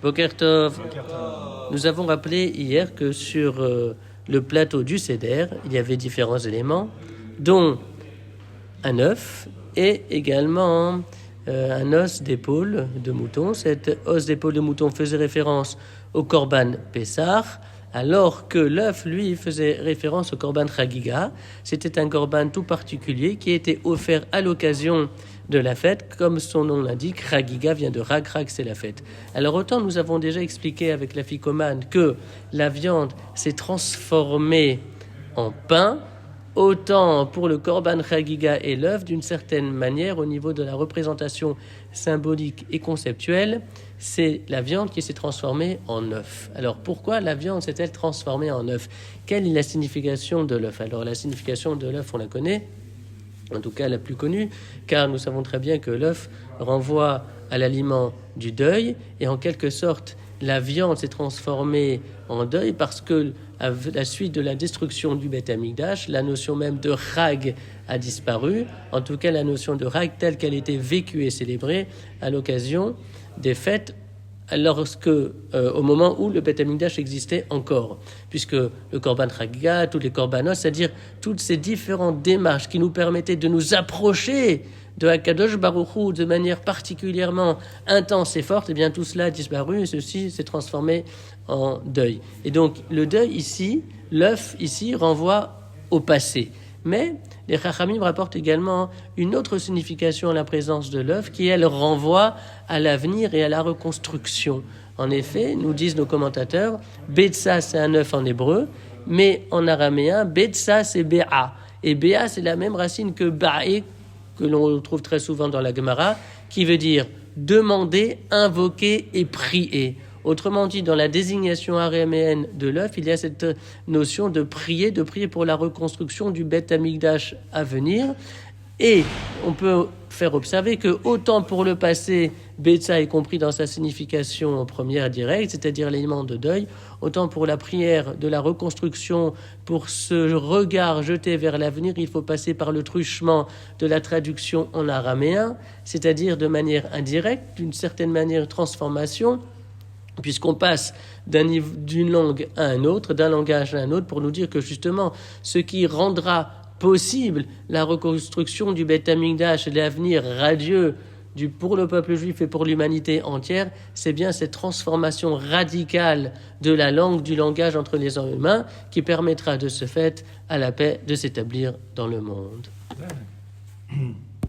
Boker Tov. Nous avons rappelé hier que sur le plateau du Seder, il y avait différents éléments, dont un œuf et également un os d'épaule de mouton. Cet os d'épaule de mouton faisait référence au Korban Pessah, alors que l'œuf, lui, faisait référence au Korban Chagiga. C'était un Korban tout particulier qui était offert à l'occasion de la fête, comme son nom l'indique. Chagiga vient de Rag, c'est la fête. Alors autant nous avons déjà expliqué avec la ficomane que la viande s'est transformée en pain, autant pour le Korban Chagiga et l'œuf, d'une certaine manière, au niveau de la représentation symbolique et conceptuelle, c'est la viande qui s'est transformée en œuf. Alors pourquoi la viande s'est-elle transformée en œuf? Quelle est la signification de l'œuf? Alors la signification de l'œuf, on la connaît, en tout cas la plus connue, car nous savons très bien que l'œuf renvoie à l'aliment du deuil, et en quelque sorte, la viande s'est transformée en deuil parce que, à la suite de la destruction du Beth Amikdash, la notion même de Chag a disparu. En tout cas, la notion de Chag telle qu'elle était vécue et célébrée à l'occasion des fêtes, au moment où le Beth Amikdash existait encore, puisque le Korban Chagiga, tous les Korbanos, c'est-à-dire toutes ces différentes démarches qui nous permettaient de nous approcher de Hakadosh Baruch Hu de manière particulièrement intense et forte, et bien tout cela a disparu et ceci s'est transformé en deuil. Et donc le deuil ici, l'œuf ici renvoie au passé. Mais les Chachamim rapportent également une autre signification à la présence de l'œuf qui, elle, renvoie à l'avenir et à la reconstruction. En effet, nous disent nos commentateurs, Betsa c'est un œuf en hébreu, mais en araméen, Betsa c'est Béa. Et Béa c'est la même racine que Baé, que l'on trouve très souvent dans la Gemara, qui veut dire demander, invoquer et prier. Autrement dit, dans la désignation araméenne de l'œuf, il y a cette notion de prier pour la reconstruction du Beth Amikdash à venir. Et on peut faire observer que autant pour le passé, Betsa est compris dans sa signification première directe, c'est-à-dire l'élément de deuil, autant pour la prière de la reconstruction, pour ce regard jeté vers l'avenir, il faut passer par le truchement de la traduction en araméen, c'est-à-dire de manière indirecte, d'une certaine manière transformation, puisqu'on passe d'une langue à un autre, d'un langage à un autre, pour nous dire que justement, ce qui rendra possible la reconstruction du Beth Amikdash et l'avenir radieux pour le peuple juif et pour l'humanité entière, c'est bien cette transformation radicale de la langue, du langage entre les hommes humains qui permettra de ce fait à la paix de s'établir dans le monde.